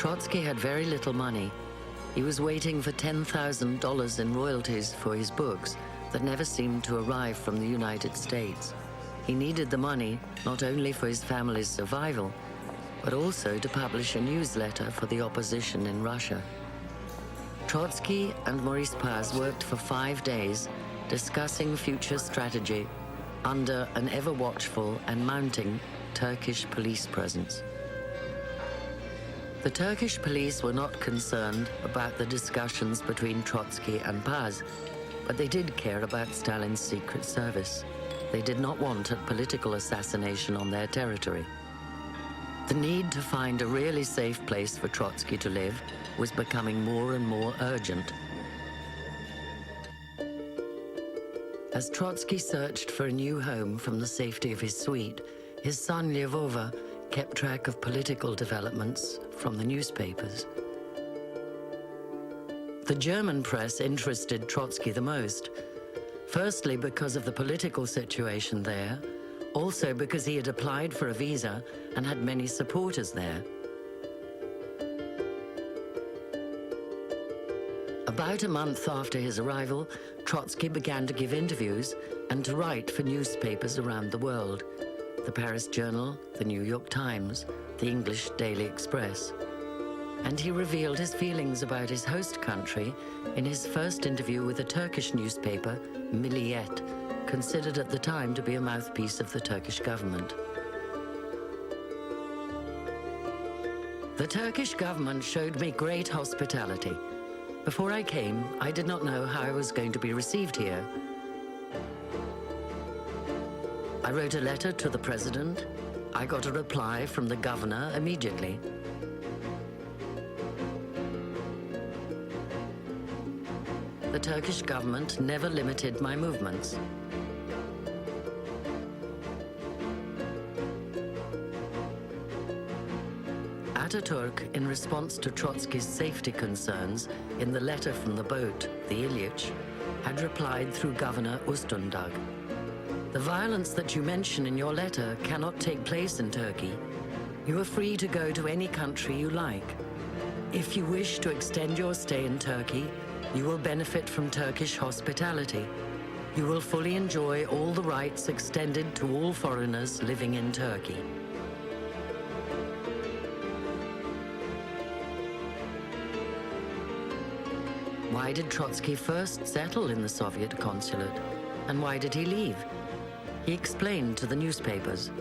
Trotsky had very little money. He was waiting for $10,000 in royalties for his books that never seemed to arrive from the United States. He needed the money not only for his family's survival, but also to publish a newsletter for the opposition in Russia. Trotsky and Maurice Paz worked for 5 days discussing future strategy under an ever-watchful and mounting Turkish police presence. The Turkish police were not concerned about the discussions between Trotsky and Paz, but they did care about Stalin's secret service. They did not want a political assassination on their territory. The need to find a really safe place for Trotsky to live was becoming more and more urgent. As Trotsky searched for a new home from the safety of his suite, his son Lyevova kept track of political developments from the newspapers. The German press interested Trotsky the most, firstly because of the political situation there, also because he had applied for a visa and had many supporters there. About a month after his arrival, Trotsky began to give interviews and to write for newspapers around the world: the Paris Journal, the New York Times, the English Daily Express. And he revealed his feelings about his host country in his first interview with a Turkish newspaper, Milliyet, considered at the time to be a mouthpiece of the Turkish government. The Turkish government showed me great hospitality. Before I came, I did not know how I was going to be received here. I wrote a letter to the president. I got a reply from the governor immediately. The Turkish government never limited my movements. Ataturk, in response to Trotsky's safety concerns in the letter from the boat, the Ilyich, had replied through Governor Ustundag. The violence that you mention in your letter cannot take place in Turkey. You are free to go to any country you like. If you wish to extend your stay in Turkey, you will benefit from Turkish hospitality. You will fully enjoy all the rights extended to all foreigners living in Turkey. Why did Trotsky first settle in the Soviet consulate? And why did he leave? He explained to the newspapers.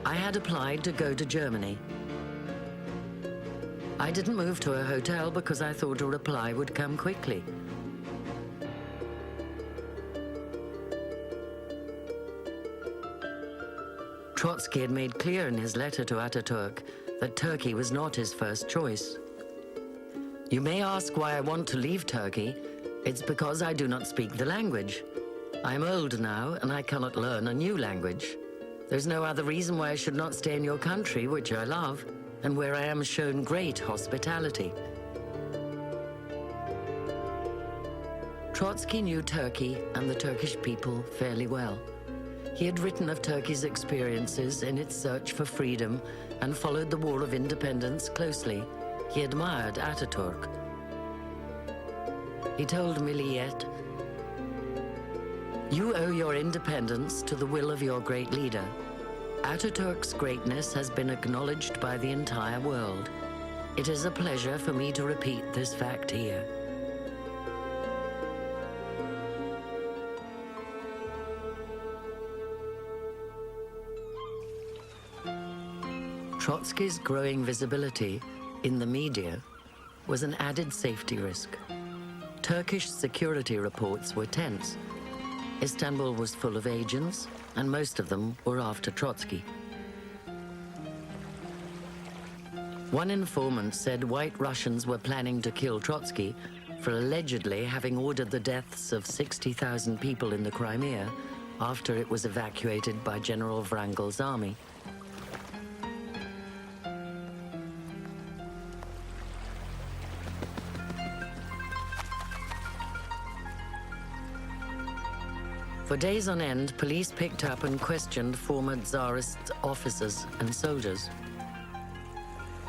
I had applied to go to Germany. I didn't move to a hotel because I thought a reply would come quickly. Trotsky had made clear in his letter to Ataturk that Turkey was not his first choice. You may ask why I want to leave Turkey. It's because I do not speak the language. I'm old now and I cannot learn a new language. There's no other reason why I should not stay in your country, which I love, and where I am shown great hospitality. Trotsky knew Turkey and the Turkish people fairly well. He had written of Turkey's experiences in its search for freedom and followed the War of Independence closely. He admired Ataturk. He told Milliyet, "You owe your independence to the will of your great leader. Ataturk's greatness has been acknowledged by the entire world. It is a pleasure for me to repeat this fact here." Trotsky's growing visibility in the media was an added safety risk. Turkish security reports were tense. Istanbul was full of agents, and most of them were after Trotsky. One informant said White Russians were planning to kill Trotsky for allegedly having ordered the deaths of 60,000 people in the Crimea after it was evacuated by General Wrangel's army. For days on end, police picked up and questioned former Tsarist officers and soldiers.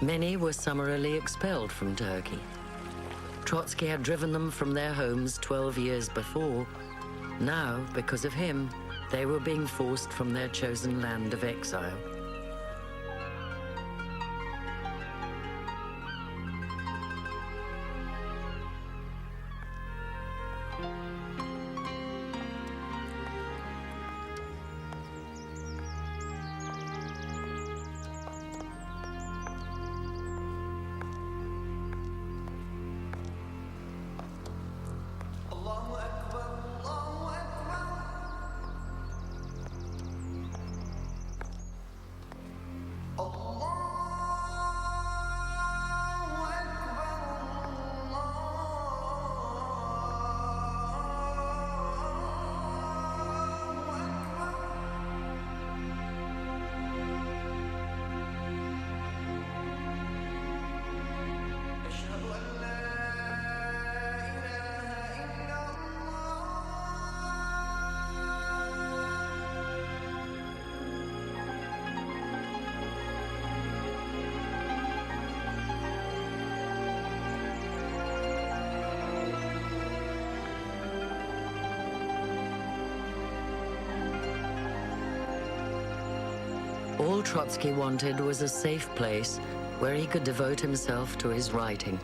Many were summarily expelled from Turkey. Trotsky had driven them from their homes 12 years before. Now, because of him, they were being forced from their chosen land of exile. All Trotsky wanted was a safe place where he could devote himself to his writing.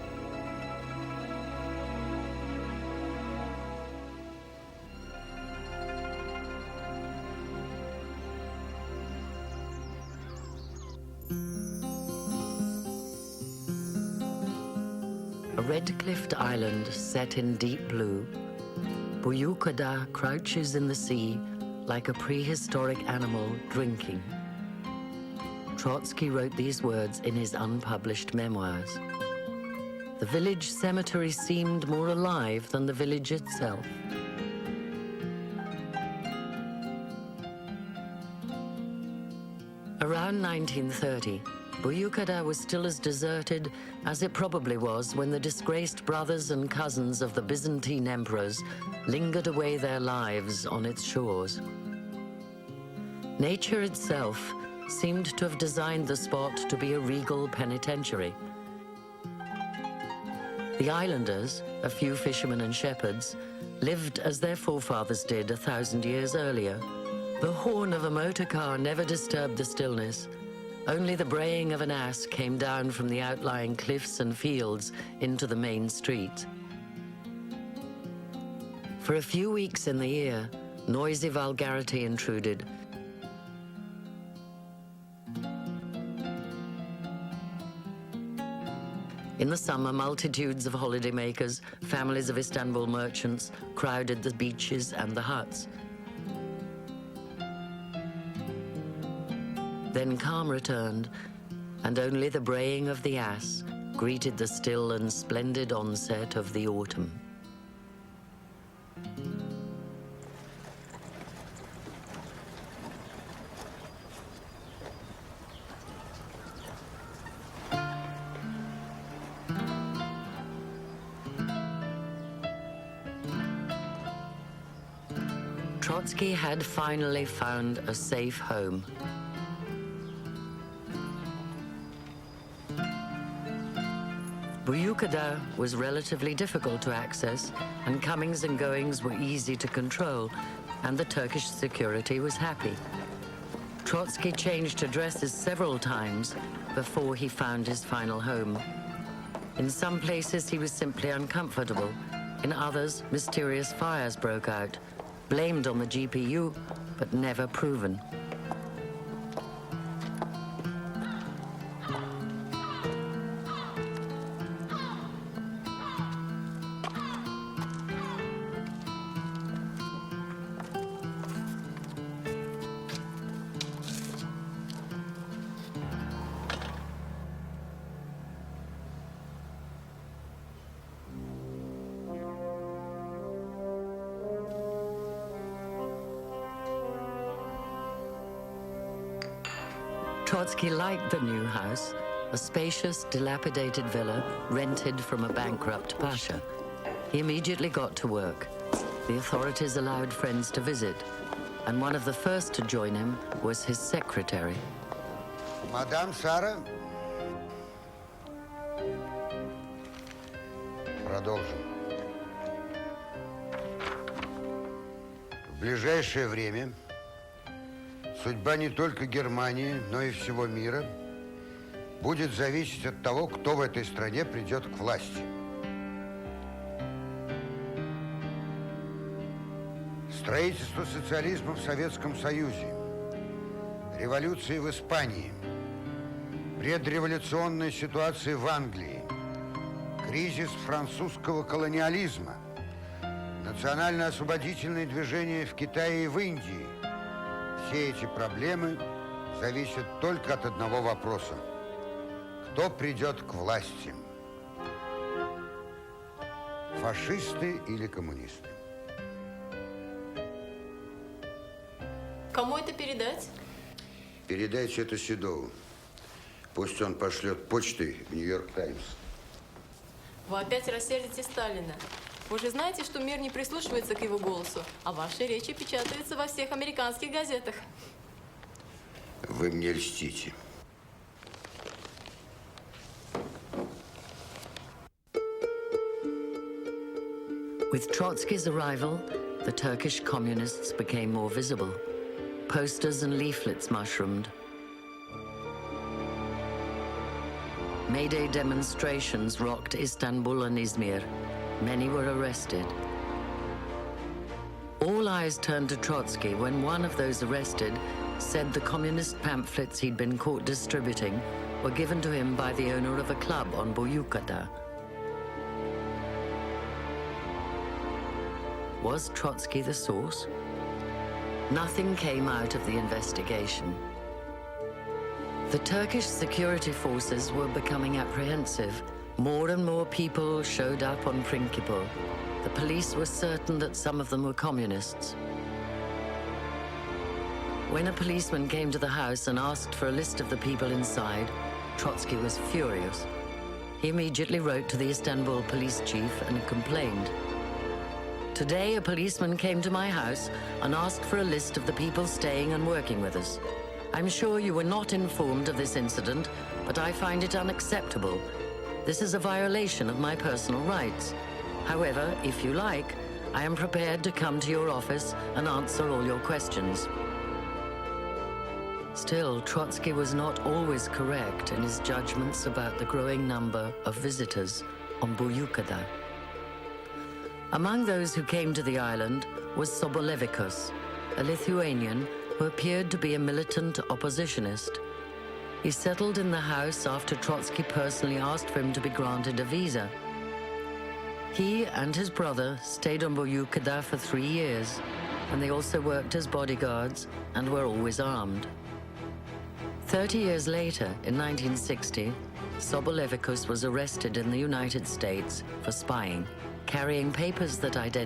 A red-cliffed island set in deep blue, Buyukada crouches in the sea like a prehistoric animal drinking. Trotsky wrote these words in his unpublished memoirs. The village cemetery seemed more alive than the village itself. Around 1930, Buyukada was still as deserted as it probably was when the disgraced brothers and cousins of the Byzantine emperors lingered away their lives on its shores. Nature itself seemed to have designed the spot to be a regal penitentiary. The islanders, a few fishermen and shepherds, lived as their forefathers did 1,000 years earlier. The horn of a motor car never disturbed the stillness. Only the braying of an ass came down from the outlying cliffs and fields into the main street. For a few weeks in the year, noisy vulgarity intruded. In the summer, multitudes of holidaymakers, families of Istanbul merchants, crowded the beaches and the huts. Then calm returned, and only the braying of the ass greeted the still and splendid onset of the autumn. Trotsky had finally found a safe home. Buyukada was relatively difficult to access, and comings and goings were easy to control, and the Turkish security was happy. Trotsky changed addresses several times before he found his final home. In some places he was simply uncomfortable. In others, mysterious fires broke out, blamed on the GPU, but never proven. Trotsky liked the new house, a spacious, dilapidated villa rented from a bankrupt pasha. He immediately got to work. The authorities allowed friends to visit, and one of the first to join him was his secretary. Madame Sarah, ближайшее время судьба не только Германии, но и всего мира будет зависеть от того, кто в этой стране придет к власти. Строительство социализма в Советском Союзе, революции в Испании, предреволюционная ситуация в Англии, кризис французского колониализма, национально-освободительные движения в Китае и в Индии. Все эти проблемы зависят только от одного вопроса. Кто придет к власти? Фашисты или коммунисты? Кому это передать? Передайте это Седову. Пусть он пошлет почтой в Нью-Йорк Таймс. Вы опять рассердите Сталина. Вы же знаете, что мир не прислушивается к его голосу, а ваши речи печатаются во всех американских газетах. Вы мне льстите. With Trotsky's arrival, the Turkish communists became more visible. Posters and leaflets mushroomed. May Day demonstrations rocked Istanbul and Izmir. Many were arrested. All eyes turned to Trotsky when one of those arrested said the communist pamphlets he'd been caught distributing were given to him by the owner of a club on Boyukada. Was Trotsky the source? Nothing came out of the investigation. The Turkish security forces were becoming apprehensive. More and more people showed up on Principal. The police were certain that some of them were communists. When a policeman came to the house and asked for a list of the people inside, Trotsky was furious. He immediately wrote to the Istanbul police chief and complained. Today, a policeman came to my house and asked for a list of the people staying and working with us. I'm sure you were not informed of this incident, but I find it unacceptable. This is a violation of my personal rights. However, if you like, I am prepared to come to your office and answer all your questions. Still, Trotsky was not always correct in his judgments about the growing number of visitors on Boyukada. Among those who came to the island was Sobolevikus, a Lithuanian who appeared to be a militant oppositionist. He settled in the house after Trotsky personally asked for him to be granted a visa. He and his brother stayed on Boyukada for 3 years, and they also worked as bodyguards and were always armed. 30 years later, in 1960, Sobolevikus was arrested in the United States for spying, carrying papers that identified